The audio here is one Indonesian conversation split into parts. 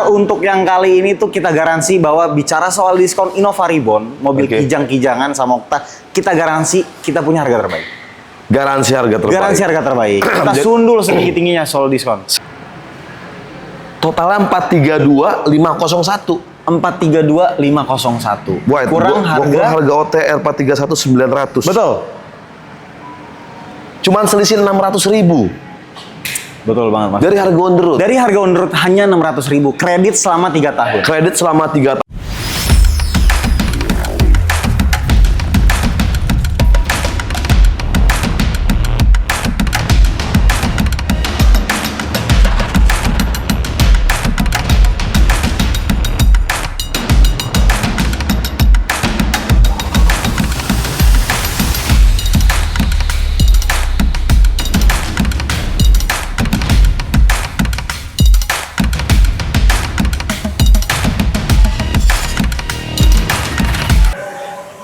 spesial untuk yang kali ini tuh kita garansi bahwa bicara soal diskon Innova Reborn, mobil kijang-kijangan sama Okta, kita garansi kita punya harga terbaik. Garansi harga terbaik. Garansi harga terbaik. Kita sundul setinggi-tingginya soal diskon. Totalnya 432.501. 432.501. Kurang harga OTR 431.900. Betul. Cuman selisih 600.000. Betul banget, Mas. Dari harga on the road. Dari harga on the road hanya 600.000. Kredit selama 3 tahun. Kredit selama 3 tahun.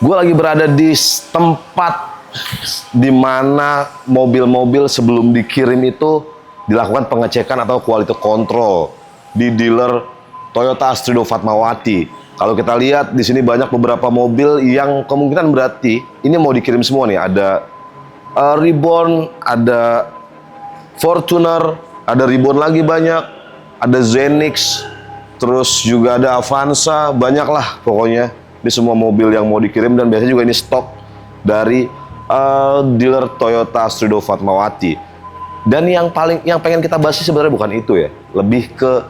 Gue lagi berada di tempat di mana mobil-mobil sebelum dikirim itu dilakukan pengecekan atau quality control di dealer Toyota Astrido Fatmawati. Kalau kita lihat di sini banyak beberapa mobil yang kemungkinan berarti ini mau dikirim semua nih. Ada Reborn, ada Fortuner, ada Reborn lagi banyak, ada Zenix, terus juga ada Avanza, banyak lah pokoknya. Ini semua mobil yang mau dikirim dan biasanya juga ini stok dari dealer Toyota Astrido Fatmawati. Dan yang pengen kita bahas sebenarnya bukan itu ya, lebih ke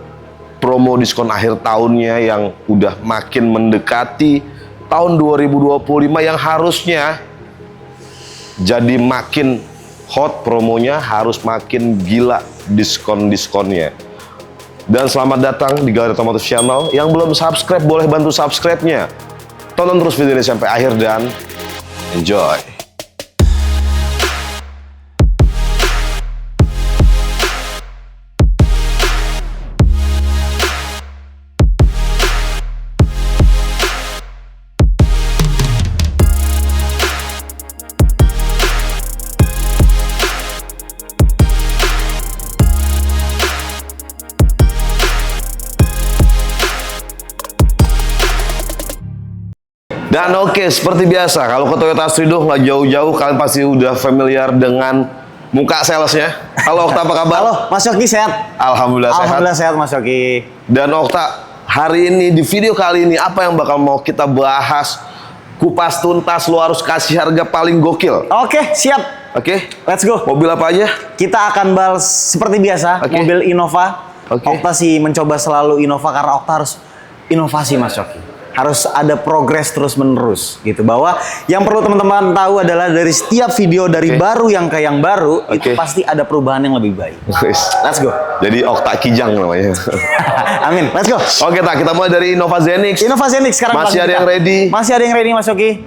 promo diskon akhir tahunnya yang udah makin mendekati tahun 2025 yang harusnya jadi makin hot promonya, harus makin gila diskon-diskonnya. Dan selamat datang di Galeri Otomotif Channel. Yang belum subscribe boleh bantu subscribe-nya. Tonton terus video ini sampai akhir dan enjoy. Dan oke, seperti biasa, kalau ke Toyota Astrido nggak jauh-jauh, kalian pasti udah familiar dengan muka salesnya. Halo Okta, apa kabar? Halo, Mas Yogi sehat? Alhamdulillah sehat. Alhamdulillah sehat, Mas Yogi. Dan Okta, hari ini di video kali ini apa yang bakal mau kita bahas? Kupas tuntas, lo harus kasih harga paling gokil. Oke, siap. Oke, Let's go. mobil apa aja? Kita akan bahas seperti biasa, mobil Innova. Okta sih mencoba selalu Innova karena Okta harus inovasi, Mas Yogi. Harus ada progres terus-menerus gitu, bahwa yang perlu teman-teman tahu adalah dari setiap video dari baru yang ke yang baru itu pasti ada perubahan yang lebih baik. Let's go. Jadi Okta Kijang namanya. Amin. Let's go. Oke, kita mulai dari Innova Zenix. Innova Zenix sekarang masih ada yang ready? Masih ada yang ready, Mas Yogi.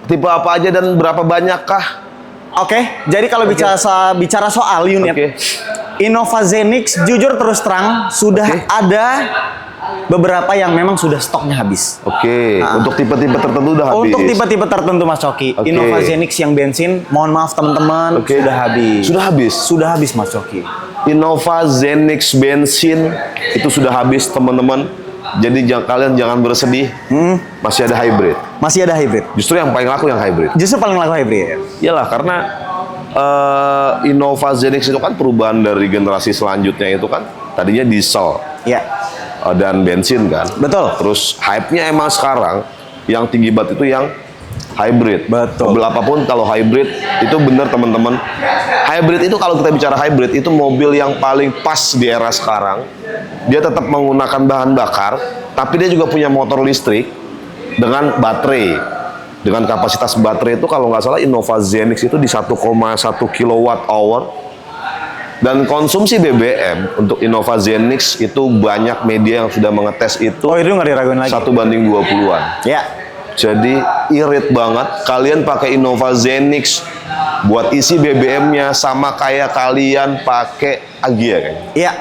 Tipe apa aja dan berapa banyak kah? Oke, jadi kalau bicara soal unit Innova Zenix, jujur terus terang sudah ada beberapa yang memang sudah stoknya habis. Untuk tipe-tipe tertentu udah habis. Untuk tipe-tipe tertentu, Mas Coki. Innova Zenix yang bensin, mohon maaf teman-teman, sudah habis. Sudah habis? Sudah habis, Mas Coki. Innova Zenix bensin itu sudah habis, teman-teman. Jadi kalian jangan bersedih. Masih ada hybrid. Masih ada hybrid. Justru yang paling laku yang hybrid. Justru paling laku hybrid. Iyalah, karena Innova Zenix itu kan perubahan dari generasi selanjutnya itu kan tadinya diesel. Ya. Dan bensin kan. Betul. Terus hype-nya emang sekarang yang tinggi banget itu yang hybrid. Betul. Mobil apapun kalau hybrid itu bener teman-teman. Hybrid itu kalau kita bicara hybrid itu mobil yang paling pas di era sekarang. Dia tetap menggunakan bahan bakar, tapi dia juga punya motor listrik dengan baterai. Dengan kapasitas baterai itu kalau nggak salah Innova Zenix itu di 1,1 kWh. Dan konsumsi BBM untuk Innova Zenix itu banyak media yang sudah mengetes itu. Itu nggak diraguin lagi. 1:20-an. Ya. Jadi irit banget. Kalian pakai Innova Zenix buat isi BBM-nya sama kayak kalian pakai Agya kayaknya. Iya.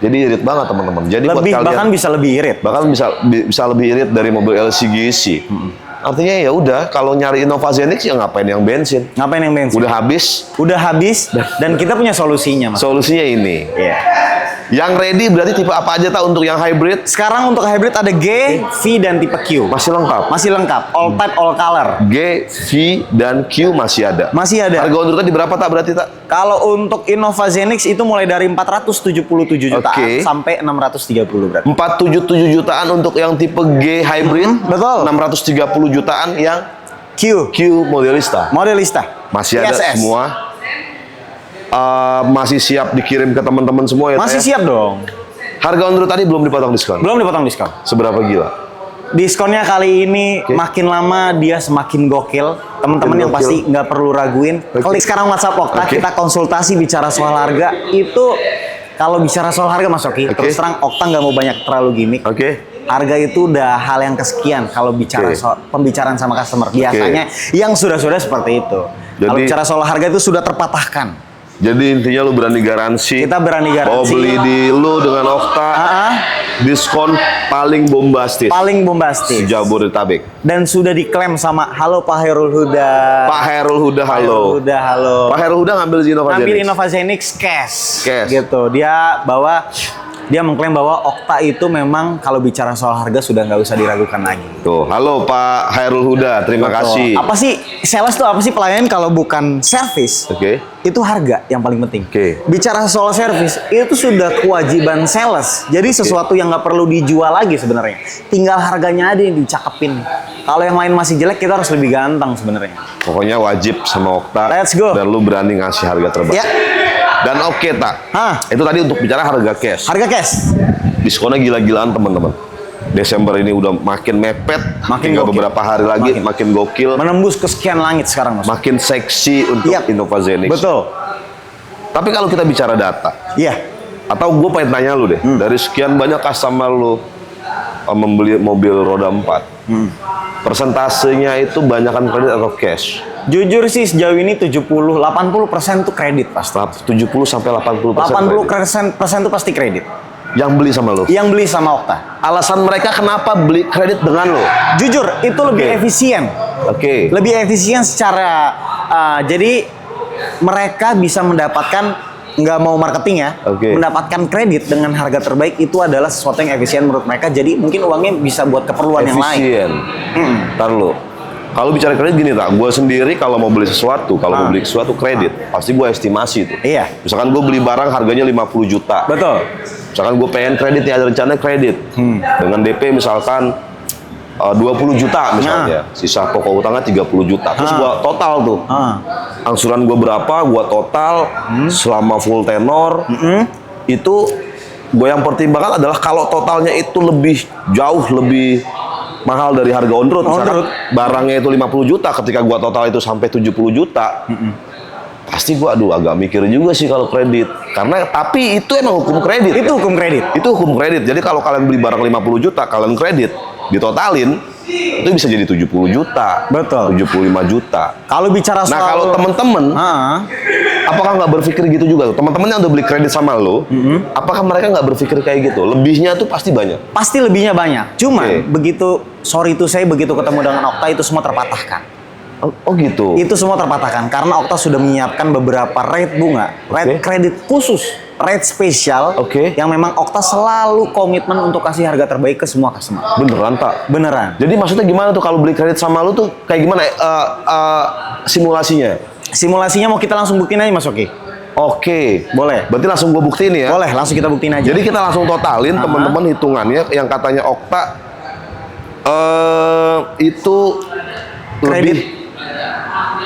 Jadi irit banget teman-teman. Jadi buat kalian bahkan bisa lebih irit. Bahkan bisa lebih irit dari mobil LCGC. Artinya ya udah, kalau nyari Innova Zenix ya ngapain yang bensin? Ngapain yang bensin? Udah habis. Udah habis dan kita punya solusinya, Mas. Solusinya ini. Iya. Yang ready berarti tipe apa aja tak untuk yang hybrid? Sekarang untuk hybrid ada G, V, dan tipe Q. Masih lengkap. Masih lengkap. All type, all color. G, V, dan Q masih ada. Masih ada. Harga on road di berapa tak berarti tak? Kalau untuk Innova Zenix itu mulai dari 477 jutaan Oke. sampai 630 berarti. 477 jutaan untuk yang tipe G hybrid. Betul. 630 jutaan yang Q, Q modelista. modelista. Masih ada ISS. semua. Masih siap dikirim ke teman-teman semua ya? Masih Teh? siap dong. Harga on road tadi belum dipotong diskon. Belum dipotong diskon. Seberapa gila? Diskonnya kali ini makin lama dia semakin gokil. Teman-teman yang gokil. pasti nggak perlu raguin. Klik sekarang WhatsApp Okta, Oke. kita konsultasi bicara soal harga. Itu kalau bicara soal harga Mas Oki, terus terang Okta nggak mau banyak terlalu gimmick. Oke. Harga itu udah hal yang kesekian kalau bicara Oke. soal pembicaraan sama customer. Biasanya yang sudah-sudah seperti itu. Kalau Jadi- bicara soal harga itu sudah terpatahkan. Jadi intinya lu berani garansi. Kita berani Mau garansi. beli di lu dengan Okta. Diskon paling bombastis. Paling bombastis. Jabodetabek. Dan sudah diklaim sama halo Pak Hairul Huda. Pak Hairul Huda, halo. Hairul Huda, halo. Pak Hairul Huda ngambil Innova Ngambil Zenix. Innova Zenix cash. Cash. Gitu. Dia mengklaim bahwa Okta itu memang kalau bicara soal harga sudah nggak usah diragukan lagi. Tuh, halo Pak Hairul Huda, terima Betul. kasih. Apa sih sales tuh apa sih pelayanan kalau bukan service? Oke. Itu harga yang paling penting. Oke. Bicara soal service itu sudah kewajiban sales. Jadi sesuatu yang nggak perlu dijual lagi sebenarnya. Tinggal harganya aja yang dicakepin. Kalau yang lain masih jelek kita harus lebih ganteng sebenarnya. Pokoknya wajib sama Okta. Let's go. Dan lu berani ngasih harga terbaik. Ya, Dan oke tak? Hah. Itu tadi untuk bicara harga cash. harga cash. Diskonnya gila-gilaan teman-teman. Desember ini udah makin mepet. Makin Tinggal gokil. beberapa hari lagi makin gokil. Menembus kesekian langit sekarang Mas. Makin seksi untuk Yap. Innova Zenix. Betul. Tapi kalau kita bicara data, Iya. atau gue pengen tanya lu deh, dari sekian banyak customer lu membeli mobil roda 4, persentasenya itu banyakan kredit atau cash? Jujur sih sejauh ini 80% tuh kredit pasti. 70 sampai 80%. 80% tuh pasti kredit. Yang beli sama lu. Yang beli sama Okta. Alasan mereka kenapa beli kredit dengan lo? Jujur, itu lebih Oke. efisien. Oke. Lebih efisien secara jadi mereka bisa mendapatkan nggak mau marketing ya, Oke. mendapatkan kredit dengan harga terbaik itu adalah sesuatu yang efisien menurut mereka. Jadi mungkin uangnya bisa buat keperluan yang lain. Efisien. Ntar lu. Kalau bicara kredit gini tak, gue sendiri kalau mau beli sesuatu, kalau mau beli sesuatu kredit, pasti gue estimasi tuh. Iya. Misalkan gue beli barang harganya 50 juta. Betul. Misalkan gue pengen kredit nih, ada rencana kredit. Dengan DP misalkan 20 juta misalnya. Sisa pokok utangnya 30 juta. Terus gue total tuh. Angsuran gue berapa, gue total selama full tenor. Itu gue yang pertimbangkan adalah kalau totalnya itu jauh lebih mahal dari harga on road. Misalkan barangnya itu 50 juta, ketika gua total itu sampai 70 juta. Pasti gua agak mikir juga sih kalau kredit. Tapi itu emang hukum kredit. Itu hukum kredit. Itu hukum kredit. Jadi kalau kalian beli barang 50 juta, kalian kredit, ditotalin, itu bisa jadi 70 juta. Betul. 75 juta. Kalau bicara soal Nah, kalau temen-temen, apakah nggak berpikir gitu juga? Teman-teman yang udah beli kredit sama lo, apakah mereka nggak berpikir kayak gitu? Lebihnya tuh pasti banyak. pasti lebihnya banyak. Cuman Oke. begitu ketemu dengan Okta itu semua terpatahkan. Oh gitu. Itu semua terpatahkan karena Okta sudah menyiapkan beberapa rate bunga, rate kredit khusus, rate spesial Oke. yang memang Okta selalu komitmen untuk kasih harga terbaik ke semua customer. Beneran tak? Beneran. Jadi maksudnya gimana tuh kalau beli kredit sama lu tuh kayak gimana simulasinya? Simulasinya mau kita langsung buktiin aja Mas Oki? Oke. Boleh. Berarti langsung gua buktiin ya? Boleh, langsung kita buktiin aja. Jadi kita langsung totalin teman-teman hitungannya yang katanya Okta itu Kredit. lebih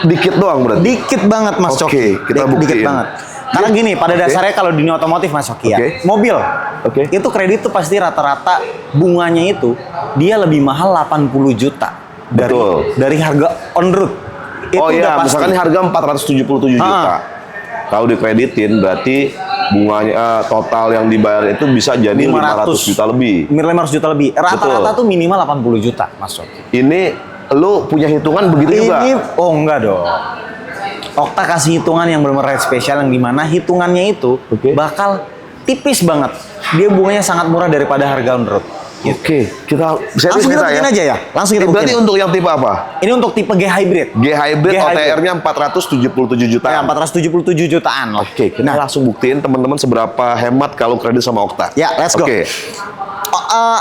dikit doang berarti. Dikit banget Mas Oke, Coki. kita Dikit buktiin. banget. Karena gini, pada dasarnya kalau di dunia otomotif Mas Coki ya, Oke. mobil Oke. itu kredit tuh pasti rata-rata bunganya itu dia lebih mahal 80 juta Betul. dari harga on road. Itu Oh udah iya, pasti. misalkan ini harga 477 juta. Kalau dikreditin berarti bunganya total yang dibayar itu bisa jadi 500 juta lebih. 500 juta lebih. Rata-rata tuh minimal 80 juta Mas Coki. Ini lu punya hitungan begitu juga? Oh enggak dong. Okta kasih hitungan yang benar-benar rate spesial yang dimana hitungannya itu Oke. bakal tipis banget. Dia bunganya sangat murah daripada harga on road. Oke, kita Langsung kita buktiin aja ya. Langsung kita Berarti buktiin. untuk yang tipe apa? Ini untuk tipe G Hybrid. G Hybrid OTR-nya 477 jutaan. Ya, 477 jutaan. Oke, kita langsung buktiin teman-teman seberapa hemat kalau kredit sama Okta. Ya, let's go. Oke.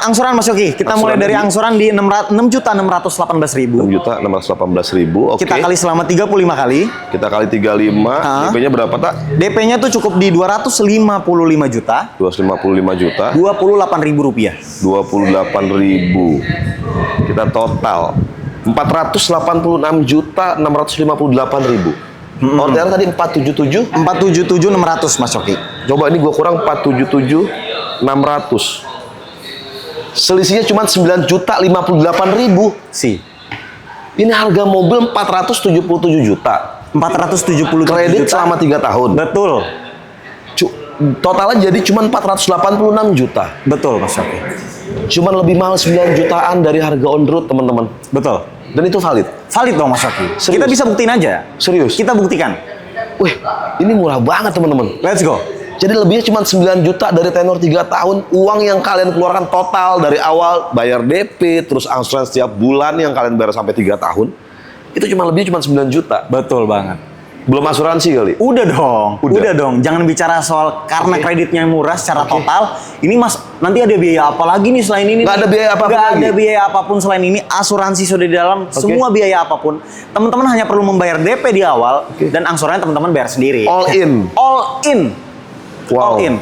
Angsuran Mas Yogi, kita mulai dari angsuran di 6.618.000. 6.618.000. Oke. Kita kali selama 35 kali. Kita kali 35. DP-nya berapa, Tak? DP-nya tuh cukup di 255 juta. 255 juta. 28.000 rupiah. 28.000. Kita total 486 juta 658.000. OTR tadi 477. 477.600 Mas Yogi. Coba ini gua kurang 477.600. Selisihnya cuma 9.058.000. Si. Ini harga mobil 477 juta. 477 Kredit juta. selama 3 tahun. Betul. Totalnya jadi cuma 486 juta. Betul Mas Yogi. Cuman lebih mahal 9 jutaan dari harga on road, teman-teman. Betul. Dan itu valid. Valid dong Mas Yogi. Serius? Kita bisa buktiin aja. Serius? Kita buktikan. Wih, ini murah banget, teman-teman. Let's go. Jadi lebihnya cuma 9 juta dari tenor 3 tahun. Uang yang kalian keluarkan total dari awal bayar DP, terus angsuran setiap bulan yang kalian bayar sampai 3 tahun. Itu cuma lebihnya cuma 9 juta. Betul banget. Belum asuransi kali. Udah dong. Udah. Udah dong. Jangan bicara soal karena kreditnya murah secara total. Ini Mas, nanti ada biaya apa lagi nih selain ini? Nggak ada biaya apapun Nggak lagi? ada biaya apapun selain ini. Asuransi sudah di dalam. Semua biaya apapun. Teman-teman hanya perlu membayar DP di awal. Dan angsurannya teman-teman bayar sendiri. All in. All in. Wow. All in.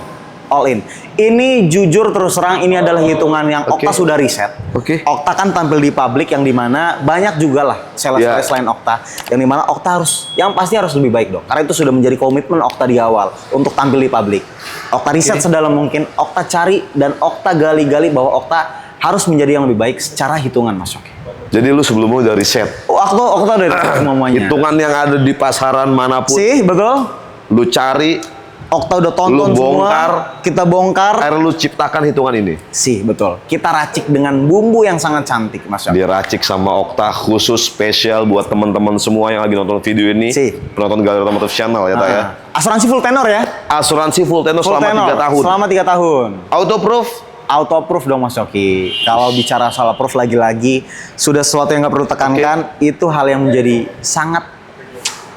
All in. Ini jujur terus terang ini adalah hitungan yang Okta sudah riset. Oke. Okta kan tampil di publik yang dimana banyak juga lah sales selain Okta. Yang dimana Okta yang pasti harus lebih baik dong. Karena itu sudah menjadi komitmen Okta di awal untuk tampil di publik. Okta riset sedalam mungkin. Okta cari dan Okta gali-gali bahwa Okta harus menjadi yang lebih baik secara hitungan Mas Yogi. Jadi lu sebelumnya udah riset. Okta udah riset semuanya. Hitungan yang ada di pasaran manapun. Sih, betul. Lu cari, Okta udah tonton lu bongkar, semua, kita bongkar. akhirnya lu ciptakan hitungan ini. Sih, betul. Kita racik dengan bumbu yang sangat cantik, Mas Yogi. Diracik sama Okta khusus spesial buat teman-teman semua yang lagi nonton video ini. Penonton Galeri Otomotif Channel ya, Tak ya. Asuransi full tenor ya? Asuransi full tenor selama 3 tahun. Selama 3 tahun. Auto proof. Auto proof dong Mas Yogi. Kalau bicara soal proof lagi-lagi, sudah sesuatu yang nggak perlu tekankan, itu hal yang menjadi sangat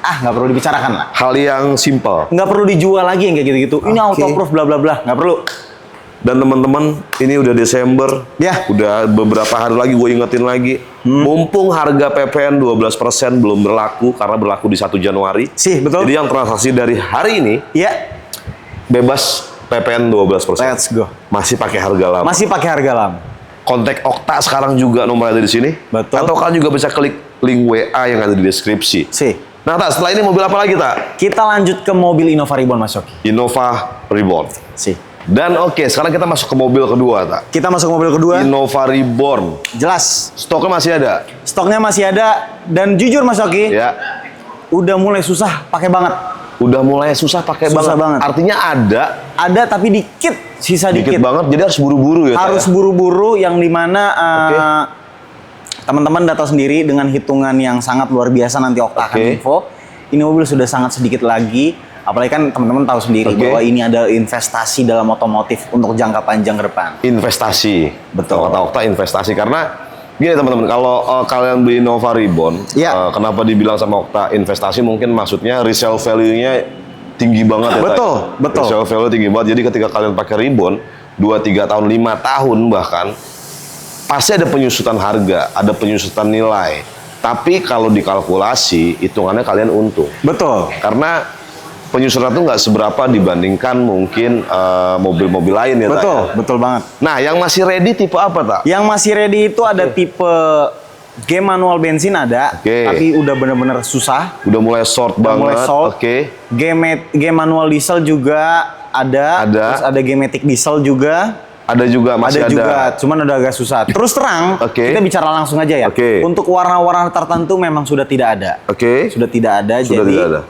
nggak perlu dibicarakan lah. Hal yang simple. Nggak perlu dijual lagi yang kayak gitu-gitu. Ini auto proof bla bla bla, nggak perlu. Dan teman-teman, ini udah Desember. Ya. Udah beberapa hari lagi gue ingetin lagi. Mumpung harga PPN 12% belum berlaku karena berlaku di 1 Januari. Sih, betul. Jadi yang transaksi dari hari ini Ya. bebas PPN 12%. Let's go. Masih pakai harga lama. Masih pakai harga lama. Kontak Okta sekarang juga nomor ada di sini. Betul. Atau kalian juga bisa klik link WA yang ada di deskripsi. Sih. Nah, Tak, setelah ini mobil apa lagi, Tak? Kita lanjut ke mobil Innova Reborn Mas Yogi. Innova Reborn. Sih. Dan oke, sekarang kita masuk ke mobil kedua, Tak. Kita masuk ke mobil kedua. Innova Reborn. Jelas. Stoknya masih ada? Stoknya masih ada. Dan jujur Mas Yogi, Ya. udah mulai susah pakai banget. Udah mulai susah pakai Susah banget. Artinya Ada tapi dikit, sisa dikit dikit. banget, jadi harus buru-buru ya, Tak, Harus ya? buru-buru yang dimana teman-teman data sendiri dengan hitungan yang sangat luar biasa nanti Okta akan info. Ini mobil sudah sangat sedikit lagi. Apalagi kan teman-teman tahu sendiri bahwa ini ada investasi dalam otomotif untuk jangka panjang ke depan. Investasi. Betul. Kata Okta investasi karena gini teman-teman, kalau kalian beli Innova Reborn, kenapa dibilang sama Okta investasi? Mungkin maksudnya resale value-nya tinggi banget ya. Betul, Tak? betul. Resale value tinggi banget. Jadi ketika kalian pakai Reborn 2-3 tahun, 5 tahun bahkan, pasti ada penyusutan harga, ada penyusutan nilai. Tapi kalau dikalkulasi, hitungannya kalian untung. Betul. Karena penyusutan itu nggak seberapa dibandingkan mungkin mobil-mobil lain ya. Betul, Tak, ya? betul banget. Nah, yang masih ready tipe apa, Tak? Yang masih ready itu ada tipe G manual bensin ada, tapi udah bener-bener susah. Udah mulai short banget. Mulai short. G manual diesel juga ada. Terus ada G matic diesel juga. Ada juga, masih ada. Juga, cuman udah agak susah. Terus terang, kita bicara langsung aja ya. Untuk warna-warna tertentu memang sudah tidak ada. Sudah tidak ada. Sudah jadi tidak ada.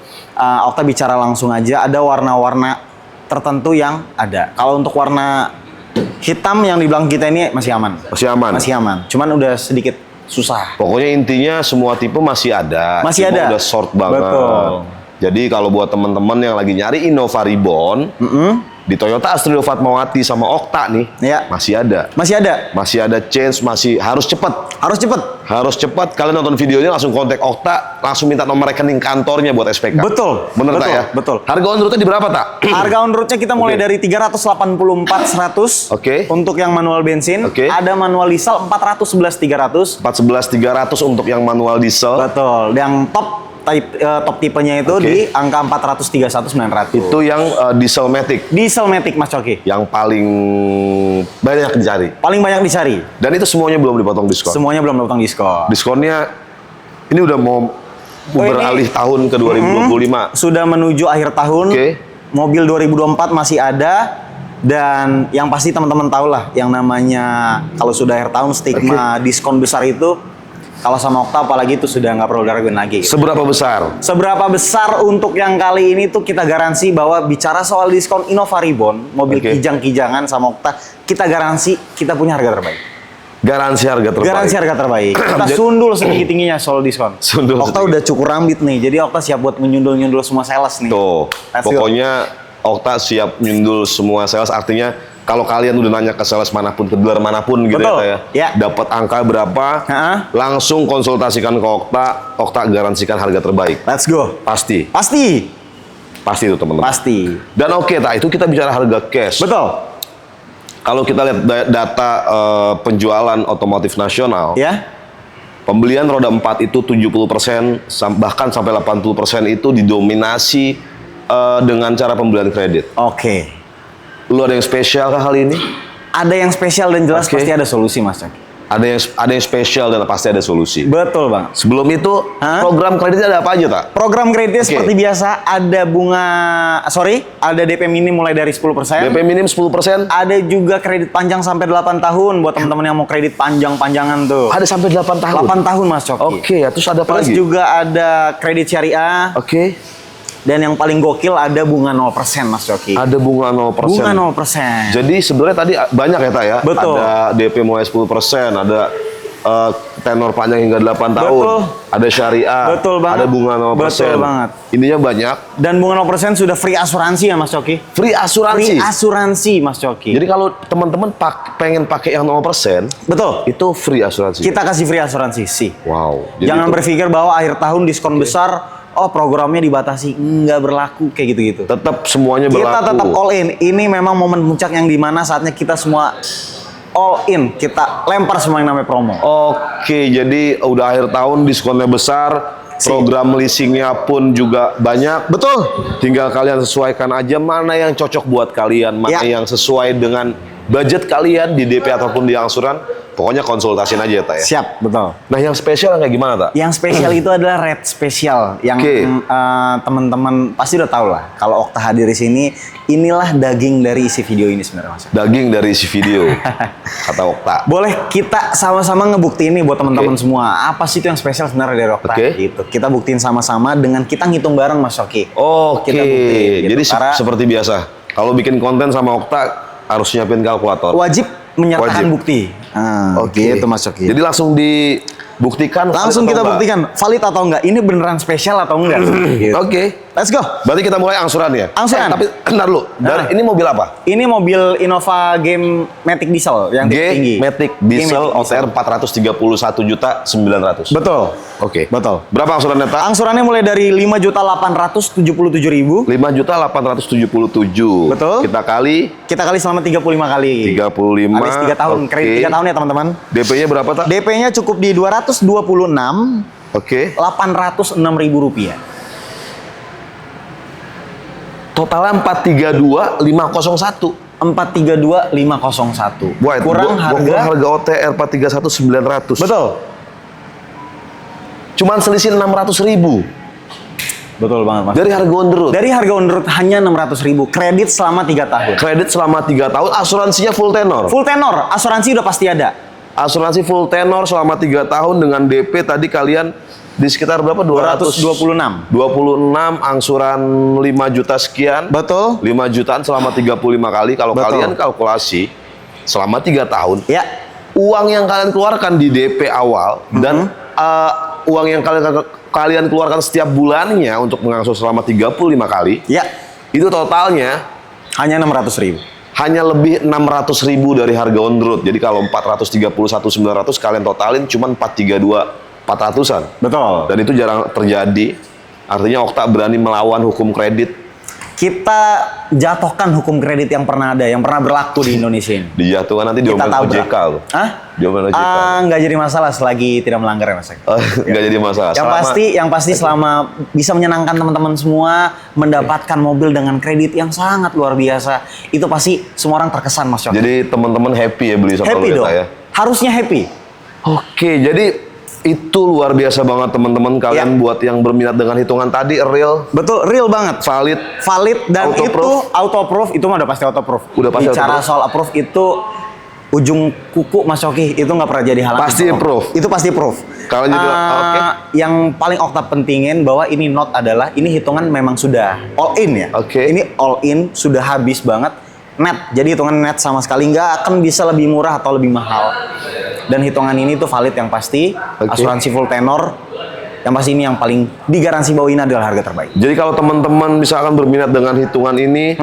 Okta bicara langsung aja. Ada warna-warna tertentu yang ada. Kalau untuk warna hitam yang di belakang kita ini masih aman. Masih aman. Masih aman. Cuman udah sedikit susah. Pokoknya intinya semua tipe masih ada. Masih Cuma ada. Udah short banget. Betul. Jadi kalau buat teman-teman yang lagi nyari Innova Reborn, Di Toyota Astrio Fatmawati sama Okta nih, Ya. masih ada. Masih ada. Masih ada change, masih harus cepat. Harus cepet. Harus cepat. Kalian nonton videonya langsung kontak Okta, langsung minta nomor rekening kantornya buat SPK. Betul. Bener tak Betul, ya? betul. Harga on road-nya di berapa tak? Harga on roadnya kita mulai Oke. dari 384.100 Oke. untuk yang manual bensin. Oke. Ada manual diesel 411.300. 411.300 untuk yang manual diesel. Betul. Yang top tipenya itu Oke. di angka 431.900. Itu yang diesel matic, Diesel Matic Mas Coki. yang paling banyak dicari. Paling banyak dicari. Dan itu semuanya belum dipotong diskon. Semuanya belum potong diskon. Diskonnya ini udah mau Oh, ini- beralih tahun ke 2025. Sudah menuju akhir tahun. Oke. Mobil 2024 masih ada. Dan yang pasti teman-teman tahu lah yang namanya kalau sudah akhir tahun stigma diskon besar itu, kalau sama Okta apalagi itu sudah nggak perlu diraguin lagi. Seberapa besar? Seberapa besar untuk yang kali ini tuh kita garansi bahwa bicara soal diskon Innova Reborn, mobil Oke. kijang-kijangan sama Okta, kita garansi kita punya harga terbaik. Garansi harga terbaik. Garansi harga terbaik. Kita Jadi- sundul setinggi-tingginya soal diskon. Sundul Okta setinggi. udah cukur rambut nih, jadi Okta siap buat menyundul-nyundul semua sales nih. Tuh, Let's go. pokoknya Okta siap nyundul semua sales. Artinya kalau kalian udah nanya ke sales manapun, ke dealer manapun gitu Betul. ya, Ya. dapat angka berapa, Ha-ha. langsung konsultasikan ke Okta. Okta garansikan harga terbaik. Let's go. Pasti, Pasti. pasti itu teman-teman. Pasti. Dan oke, tak itu kita bicara harga cash. Betul. Kalau kita lihat data penjualan otomotif nasional, Ya. pembelian roda 4 itu 70%, bahkan sampai 80% itu didominasi dengan cara pembelian kredit. Oke. Lu ada yang spesial kah kali ini? Ada yang spesial dan jelas Oke. pasti ada solusi Mas Coki. Ada yang spesial dan pasti ada solusi. Betul Bang. Sebelum itu, Hah? program kreditnya ada apa aja, tak? Program kreditnya Oke. seperti biasa ada ada DP minim mulai dari 10%. DP minim 10%, Ada juga kredit panjang sampai 8 tahun buat teman-teman yang mau kredit panjang-panjangan tuh. ada sampai 8 tahun. 8 tahun Mas Coki. Oke, ya, terus ada apa Terus lagi? juga ada kredit syariah Oke, dan yang paling gokil ada bunga 0% Mas Coki. ada bunga 0%. Bunga 0%. Jadi sebenarnya tadi banyak ya, tak ya? Betul. Ada DP mulai 10%, ada tenor panjang hingga 8 tahun. Betul. Ada syariah. Betul banget. Ada bunga 0%. Betul banget. Ininya banyak. Dan bunga 0% sudah free asuransi ya Mas Coki. Free asuransi. Free asuransi Mas Coki. Jadi kalau teman-teman pengen pakai yang 0%, Betul. itu free asuransi. Kita kasih free asuransi sih. Wow. Jadi Jangan itu berpikir bahwa akhir tahun diskon besar, oh programnya dibatasi, nggak berlaku kayak gitu-gitu. tetap semuanya berlaku. Kita tetap all in. Ini memang momen puncak yang dimana saatnya kita semua all in. Kita lempar semua yang namanya promo. Oke, jadi udah akhir tahun diskonnya besar, program leasingnya pun juga banyak. Betul. Tinggal kalian sesuaikan aja mana yang cocok buat kalian, mana Ya. yang sesuai dengan budget kalian di DP ataupun di angsuran. Pokoknya konsultasin aja ya, tak ya. Siap, betul. Nah, yang spesial kayak gimana, tak? Yang spesial itu adalah red spesial yang Oke. teman-teman pasti udah tahu lah. Kalau Okta hadir di sini, inilah daging dari isi video ini sebenarnya Mas. Daging dari isi video, kata Okta. Boleh kita sama-sama ngebuktiin nih buat teman-teman semua. Apa sih itu yang spesial sebenarnya dari Okta? Oke. Gitu. Kita buktiin sama-sama dengan kita ngitung bareng Mas Oki. Oke, Kita buktiin, gitu. jadi Karena seperti biasa. Kalau bikin konten sama Okta, harus nyiapin kalkulator. wajib menyertakan Wajib. bukti. Gitu Mas Oki. Jadi langsung dibuktikan. langsung valid kita atau enggak. buktikan valid atau enggak. Ini beneran spesial atau enggak? Gitu. Oke. Let's go. Berarti kita mulai angsurannya. Angsuran. Tapi bentar dulu. Nah. Ini mobil apa? Ini mobil Innova Game Matic Diesel yang tinggi. Matic Diesel G-Matic OTR 431.900.000. Betul. Oke. Betul. Berapa angsurannya, tak? Angsurannya mulai dari 5.877.000. 5.877. Betul. Kita kali Kita kali selama 35 kali. 35. Alias 3 tahun. Oke. Kredit 3 tahun ya teman-teman. DP-nya berapa, tak? DP-nya cukup di 226 Oke. 806.000 rupiah. Totalnya 432.501. 432.501. Wah, Kurang harga. OTR 431.900. Betul. Cuman selisih 600.000 Betul banget Mas. dari harga on the road. Dari harga on the road hanya 600.000. Kredit selama 3 tahun. Kredit selama 3 tahun, asuransinya full tenor. Full tenor, asuransi udah pasti ada. Asuransi full tenor selama 3 tahun dengan DP tadi kalian di sekitar berapa? 226. 26 angsuran 5 juta sekian. Betul. 5 jutaan selama 35 kali. Kalau Betul. kalian kalkulasi selama 3 tahun, Ya. uang yang kalian keluarkan di DP awal dan uang yang kalian keluarkan setiap bulannya untuk mengangsur selama 35 kali, Ya. itu totalnya Hanya 600.000. Hanya lebih 600.000 dari harga on road. Jadi kalau 431.900 kalian totalin cuma 432 400-an. Betul. Dan itu jarang terjadi. Artinya Okta berani melawan hukum kredit. Kita jatuhkan hukum kredit yang pernah ada, yang pernah berlaku di Indonesia ini. Dijatuhkan nanti Kita diomelin tabrak. OJK loh. Hah? Diomelin OJK. Nggak jadi masalah selagi tidak melanggar ya Mas. Nggak jadi masalah. Yang pasti selama bisa menyenangkan teman-teman semua, mendapatkan mobil dengan kredit yang sangat luar biasa, itu pasti semua orang terkesan Mas Yoki. Jadi teman-teman happy ya beli sama Happy Loretta dong. ya. Harusnya happy. Oke, jadi itu luar biasa banget teman-teman kalian Ya. buat yang berminat dengan hitungan tadi real, Betul, real banget. valid. Dan Autoproof. itu autoproof, itu mah udah pasti autoproof. Udah pasti Bicara autoproof. soal approve itu ujung kuku Mas Yoki itu nggak pernah jadi halangan. Pasti approve. Itu pasti proof. Kalau jadi oke. Yang paling Okta pentingin bahwa ini note adalah ini hitungan memang sudah all in ya. Oke. Ini all in sudah habis banget net. Jadi hitungan net sama sekali nggak akan bisa lebih murah atau lebih mahal. Dan hitungan ini tuh valid yang pasti, Oke. asuransi full tenor. Yang pasti ini yang paling digaransi bahwa ini adalah harga terbaik. Jadi kalau teman-teman misalkan berminat dengan hitungan ini,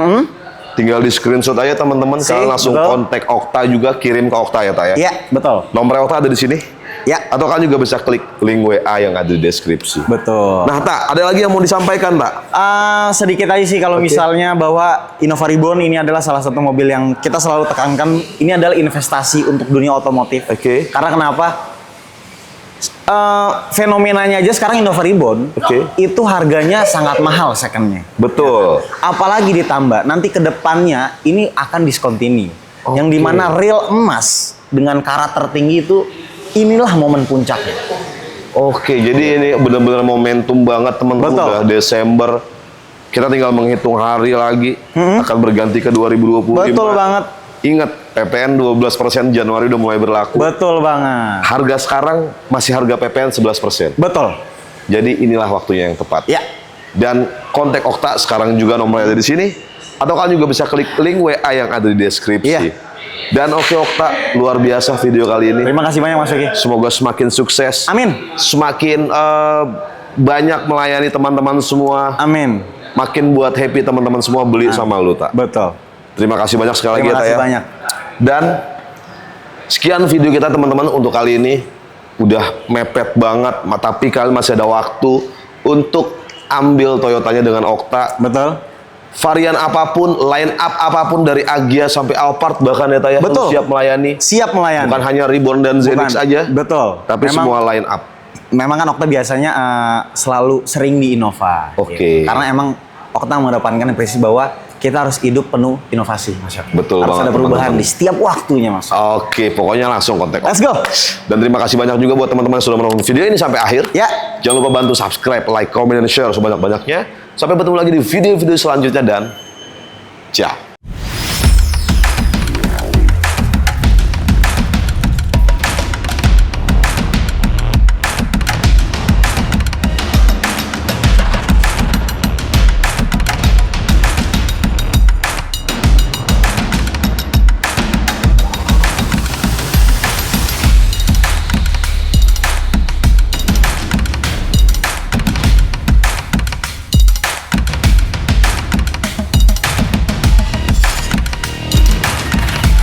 tinggal di screenshot aja teman-teman. Kalian langsung betul. kontak Okta juga, kirim ke Okta ya, Ta ya. Iya, betul. Nomor Okta ada di sini. Ya, Atau kalian juga bisa klik link WA yang ada di deskripsi. betul. Nah, Tak, ada lagi yang mau disampaikan, Tak? Sedikit aja sih kalau Oke. misalnya bahwa Innova Reborn ini adalah salah satu mobil yang kita selalu tekankan, ini adalah investasi untuk dunia otomotif. Oke. Karena kenapa? Fenomenanya aja sekarang Innova Reborn Oke. itu harganya sangat mahal secondnya. Betul. Apalagi ditambah nanti ke depannya ini akan discontinue. Yang Oke. dimana real emas dengan karat tertinggi itu inilah momen puncaknya. Oke, jadi ini benar-benar momentum banget teman-teman. Betul. Udah Desember, kita tinggal menghitung hari lagi, akan berganti ke 2025. Betul banget. Ingat, PPN 12% Januari udah mulai berlaku. Betul banget. Harga sekarang masih harga PPN 11%. Betul. Jadi inilah waktunya yang tepat. Ya. Dan kontak Okta sekarang juga nomornya ada di sini. Atau kalian juga bisa klik link WA yang ada di deskripsi. Iya. Dan oke Okta, luar biasa video kali ini. Terima kasih banyak Mas Yogi. Semoga semakin sukses. Amin. Semakin banyak melayani teman-teman semua. Amin. Makin buat happy teman-teman semua beli sama lu, Tak. Betul. Terima kasih banyak sekali lagi Terima ya, Tak kasih ya. banyak. Dan sekian video kita teman-teman untuk kali ini. Udah mepet banget, tapi kalian masih ada waktu untuk ambil Toyotanya dengan Okta. Betul. Varian apapun, line up apapun dari Agya sampai Alphard bahkan ya, Tak ya. Betul. Siap melayani. Siap melayani. Bukan hanya Reborn dan ZX Bukan. aja. Betul. Tapi semua line up. Memang kan Okta biasanya selalu sering di Innova. Oke. Karena emang Okta mengedepankan prinsip bahwa kita harus hidup penuh inovasi, Mas Yogi. Betul harus banget, ada perubahan teman-teman. di setiap waktunya, Mas. Oke, pokoknya langsung kontak. Let's go. Dan terima kasih banyak juga buat teman-teman yang sudah menonton video ini sampai akhir. Ya. Jangan lupa bantu subscribe, like, comment, dan share sebanyak-banyaknya. Sampai bertemu lagi di video-video selanjutnya dan ciao.